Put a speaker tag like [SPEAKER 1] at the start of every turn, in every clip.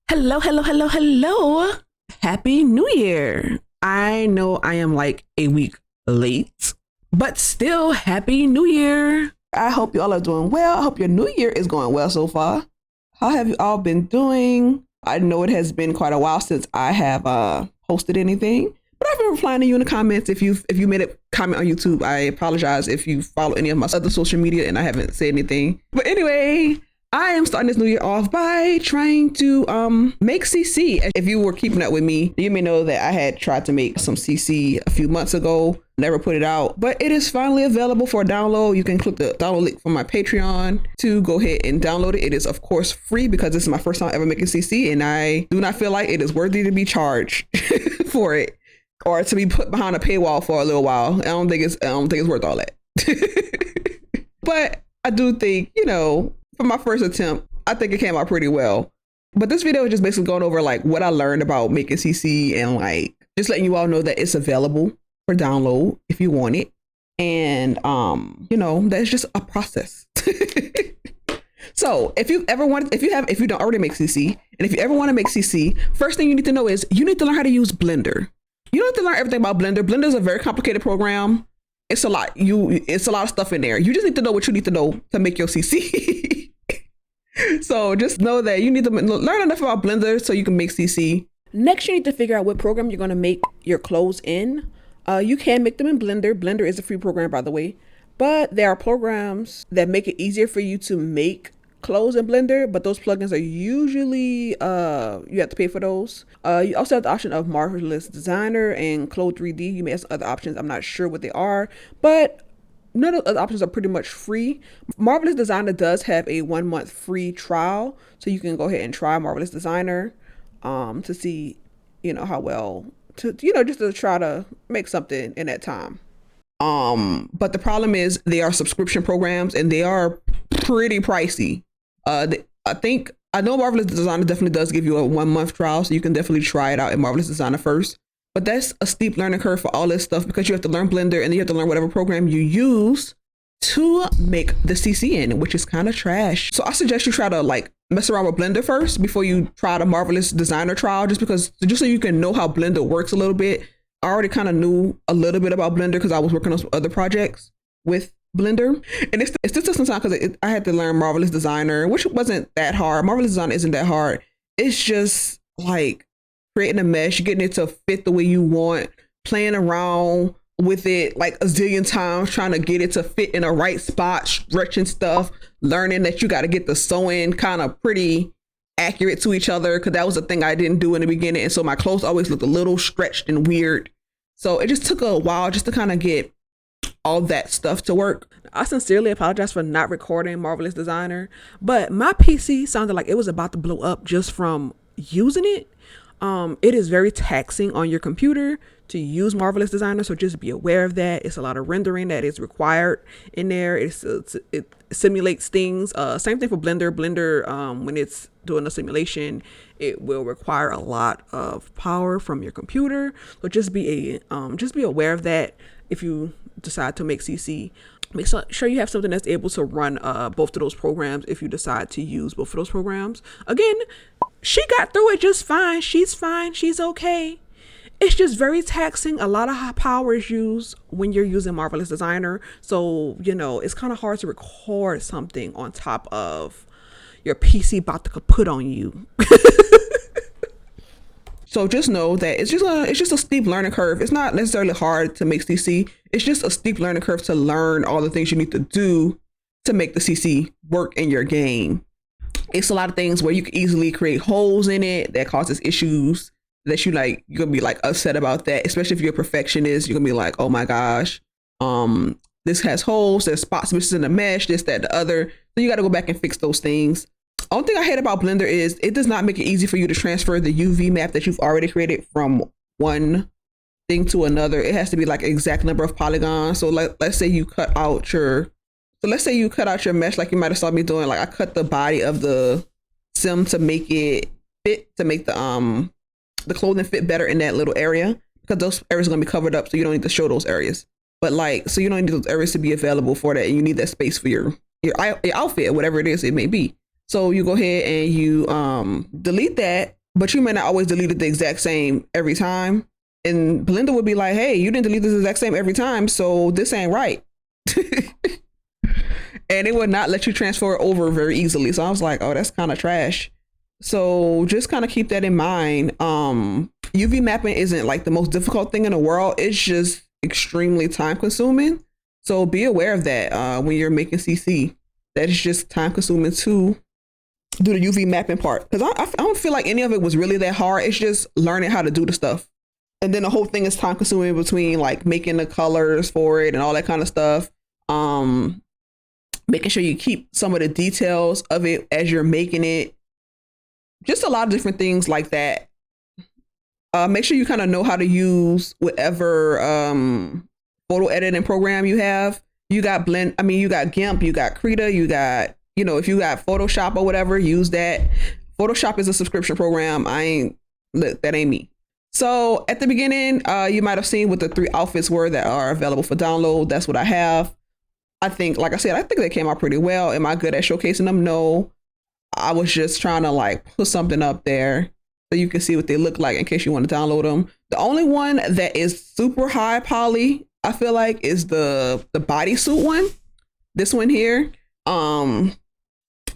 [SPEAKER 1] Hello, hello, hello, hello. Happy New Year. I know I am like a week late, but still Happy New Year. I hope you all are doing well. I hope your new year is going well so far. How have you all been doing? I know it has been quite a while since I have posted anything, but I've been replying to you in the comments. If you made a comment on YouTube, I apologize if you follow any of my other social media and I haven't said anything. But anyway, I am starting this new year off by trying to make CC. If you were keeping up with me, you may know that I had tried to make some CC a few months ago, never put it out, but it is finally available for download. You can click the download link from my Patreon to go ahead and download it. It is of course free because this is my first time ever making CC and I do not feel like it is worthy to be charged for it or to be put behind a paywall for a little while. I don't think it's worth all that. But I do think, for my first attempt, I think it came out pretty well. But this video is just basically going over like what I learned about making CC and like just letting you all know that it's available for download if you want it. And that's just a process. So if you don't already make CC, and if you ever want to make CC, first thing you need to know is you need to learn how to use Blender. You don't have to learn everything about Blender. Blender is a very complicated program. It's a lot. It's a lot of stuff in there. You just need to know what you need to know to make your CC. So just know that you need to learn enough about Blender so you can make CC. Next, you need to figure out what program you're going to make your clothes in. You can make them in Blender. Blender is a free program, by the way. But there are programs that make it easier for you to make clothes in Blender, but those plugins are usually, you have to pay for those. You also have the option of Marvelous Designer and Clone 3D. You may have some other options. I'm not sure what they are, but none of the other options are pretty much free. Marvelous Designer does have a 1 month free trial, so you can go ahead and try Marvelous Designer to see, how well just to try to make something in that time. But the problem is they are subscription programs and they are pretty pricey. I know Marvelous Designer definitely does give you a 1 month trial, so you can definitely try it out in Marvelous Designer first. But that's a steep learning curve for all this stuff because you have to learn Blender and then you have to learn whatever program you use to make the CC in, which is kind of trash. So I suggest you try to like mess around with Blender first before you try the Marvelous Designer trial, just so you can know how Blender works a little bit. I already kind of knew a little bit about Blender because I was working on some other projects with Blender, and it still took some time because I had to learn Marvelous Designer, which wasn't that hard. Marvelous Designer isn't that hard. It's just like creating a mesh, getting it to fit the way you want, playing around with it like a zillion times, trying to get it to fit in the right spot, stretching stuff, learning that you got to get the sewing kind of pretty accurate to each other, because that was a thing I didn't do in the beginning, and so my clothes always looked a little stretched and weird. So it just took a while just to kind of get all that stuff to work. I sincerely apologize for not recording Marvelous Designer, but my PC sounded like it was about to blow up just from using it. It is very taxing on your computer to use Marvelous Designer, so just be aware of that. It's a lot of rendering that is required in there. It simulates things. Same thing for Blender. Blender, when it's doing a simulation, it will require a lot of power from your computer. So just be aware of that if you decide to make CC. Make sure you have something that's able to run both of those programs if you decide to use both of those programs. Again, she got through it just fine. She's fine. She's okay. It's just very taxing. A lot of high power is used when you're using Marvelous Designer. So, it's kind of hard to record something on top of your PC about to put on you. So just know that it's just a steep learning curve. It's not necessarily hard to make CC. It's just a steep learning curve to learn all the things you need to do to make the CC work in your game. It's a lot of things where you can easily create holes in it that causes issues that you're gonna be like upset about that, especially if you're a perfectionist. You're gonna be like, oh my gosh, this has holes, there's spots missing in the mesh, this, that, the other. So you got to go back and fix those things. Only thing I hate about Blender is it does not make it easy for you to transfer the UV map that you've already created from one thing to another. It has to be like exact number of polygons. So let's say you cut out your mesh, like you might have saw me doing. Like I cut the body of the sim to make it fit, to make the clothing fit better in that little area, because those areas are gonna be covered up, so you don't need to show those areas. But so you don't need those areas to be available for that, and you need that space for your outfit, whatever it is it may be. So you go ahead and you delete that but you may not always delete it the exact same every time. And Blender would be like, hey, you didn't delete this exact same every time, so this ain't right. And it would not let you transfer it over very easily. So I was like, oh, that's kind of trash. So just kind of keep that in mind. UV mapping isn't like the most difficult thing in the world. It's just extremely time consuming. So be aware of that when you're making CC. That is just time consuming to do the UV mapping part. Because I don't feel like any of it was really that hard. It's just learning how to do the stuff. And then the whole thing is time consuming between like making the colors for it and all that kind of stuff. Making sure you keep some of the details of it as you're making it. Just a lot of different things like that. Make sure you kind of know how to use whatever photo editing program you have. You got you got GIMP, you got Krita, you got, if you got Photoshop or whatever, use that. Photoshop is a subscription program. That ain't me. So at the beginning, you might have seen what the 3 outfits were that are available for download. That's what I have. I think, like I said, I think they came out pretty well. Am I good at showcasing them? No. I was just trying to like put something up there so you can see what they look like in case you want to download them. The only one that is super high poly, I feel like, is the bodysuit one. This one here. The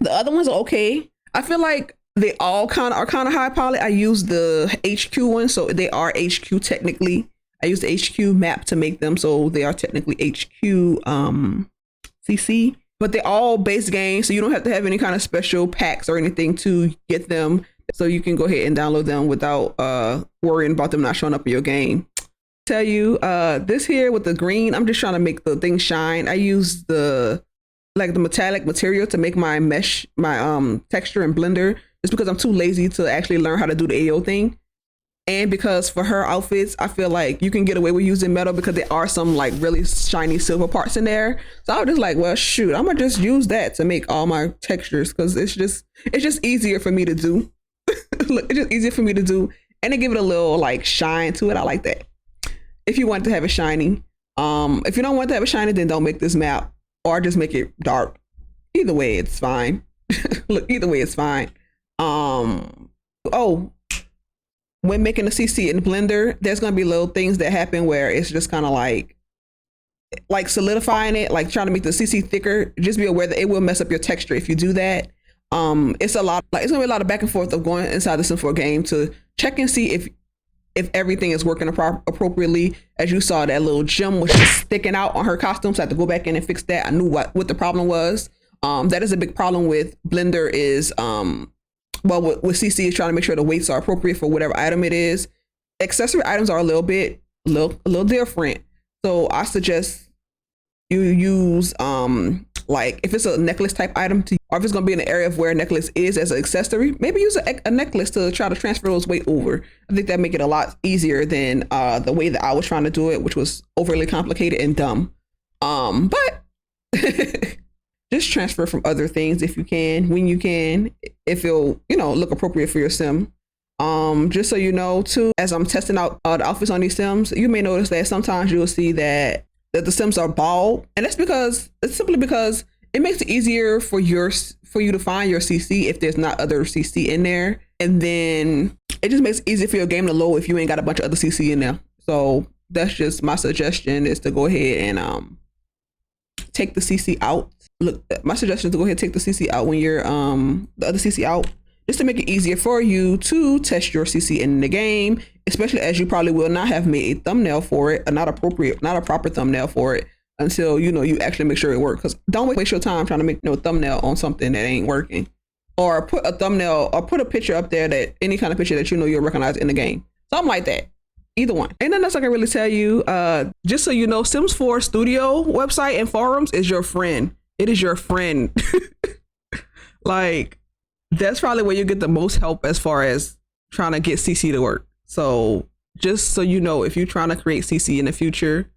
[SPEAKER 1] other ones are okay. I feel like they all are kind of high poly. I use the HQ one, so they are HQ technically. I use the HQ map to make them, so they are technically HQ CC. But they're all base games, so you don't have to have any kind of special packs or anything to get them. So you can go ahead and download them without worrying about them not showing up in your game. Tell you, this here with the green, I'm just trying to make the thing shine. I use the metallic material to make my mesh, my texture in Blender, just because I'm too lazy to actually learn how to do the AO thing. And because for her outfits, I feel like you can get away with using metal because there are some like really shiny silver parts in there. So I was just like, well, shoot, I'm gonna just use that to make all my textures because it's just easier for me to do. Look, it's just easier for me to do, and they give it a little like shine to it. I like that. If you want to have it shiny, if you don't want to have it shiny, then don't make this map or just make it dark. Either way, it's fine. Look, either way, it's fine. When making a CC in Blender, there's going to be little things that happen where it's just kind of like solidifying it, like trying to make the CC thicker. Just be aware that it will mess up your texture if you do that. It's gonna be a lot of back and forth of going inside the Sim 4 game to check and see if everything is working appropriately. As you saw, that little gem was just sticking out on her costume, so I had to go back in and fix that. I knew what the problem was. That is a big problem with Blender is with CC is trying to make sure the weights are appropriate for whatever item it is. Accessory items are a little different. So I suggest you use like if it's a necklace type item or if it's going to be in an area of where a necklace is as an accessory, maybe use a necklace to try to transfer those weight over. I think that make it a lot easier than the way that I was trying to do it, which was overly complicated and dumb. But just transfer from other things if you can, when you can, if it'll, look appropriate for your sim. Just so you know too, as I'm testing out the outfits on these sims, you may notice that sometimes you'll see that the sims are bald, and it's simply because it makes it easier for you to find your CC if there's not other CC in there, and then it just makes it easier for your game to load if you ain't got a bunch of other CC in there. So that's just my suggestion, is to go ahead and take the CC out. Look, my suggestion is to go ahead and take the CC out when you're the other CC out, just to make it easier for you to test your CC in the game, especially as you probably will not have made a thumbnail for it, not a proper thumbnail for it until you actually make sure it works. Because don't waste your time trying to make no thumbnail on something that ain't working, or put a thumbnail or put a picture up there, that any kind of picture that you'll recognize in the game, something like that. Either one. Ain't nothing else I can really tell you. Just so you know, Sims 4 Studio website and forums is your friend. It is your friend. Like, that's probably where you get the most help as far as trying to get CC to work. So just so you know, if you're trying to create CC in the future,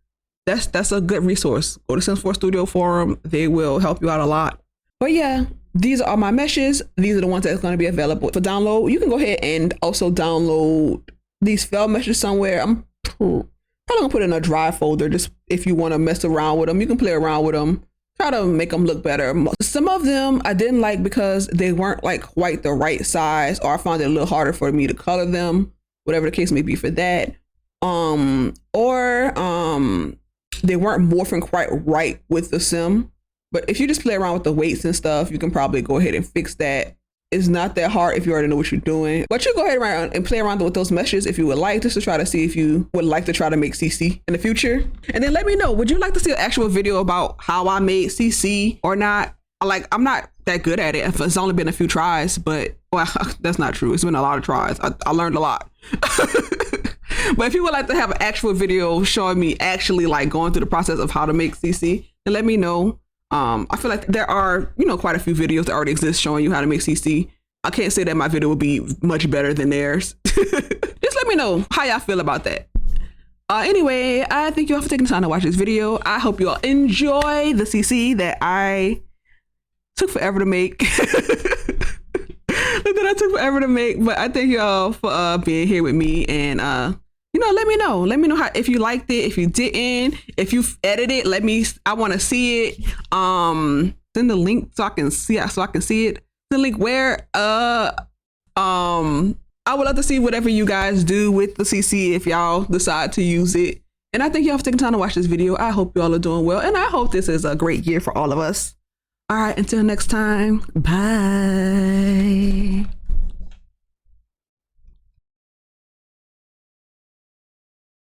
[SPEAKER 1] that's a good resource. Go to Sims 4 Studio forum. They will help you out a lot. But yeah, these are my meshes. These are the ones that's going to be available for download. You can go ahead and also download these fell meshes somewhere. I'm probably gonna put it in a drive folder, just if you want to mess around with them. You can play around with them. try to make them look better. Some of them I didn't like because they weren't like quite the right size, or I found it a little harder for me to color them, whatever the case may be for that. Or they weren't morphing quite right with the sim. But if you just play around with the weights and stuff, you can probably go ahead and fix that. It's not that hard if you already know what you're doing. But you go ahead and play around with those meshes if you would like, just to try to see if you would like to try to make CC in the future. And then let me know, would you like to see an actual video about how I made CC or not? Like, I'm not that good at it. It's only been a few tries, but well, that's not true. It's been a lot of tries. I learned a lot. But if you would like to have an actual video showing me actually like going through the process of how to make CC, then let me know. I feel like there are, quite a few videos that already exist showing you how to make CC. I can't say that my video will be much better than theirs. Just let me know how y'all feel about that. Anyway, I thank you all for taking the time to watch this video. I hope you all enjoy the CC that I took forever to make. But I thank y'all for being here with me, and let me know how, if you liked it, if you didn't, if you edited it, I want to see it. Send the link so I can see it. The link where I would love to see whatever you guys do with the CC if y'all decide to use it. And I thank y'all for taking time to watch this video. I hope y'all are doing well, and I hope this is a great year for all of us. All right, until next time, bye.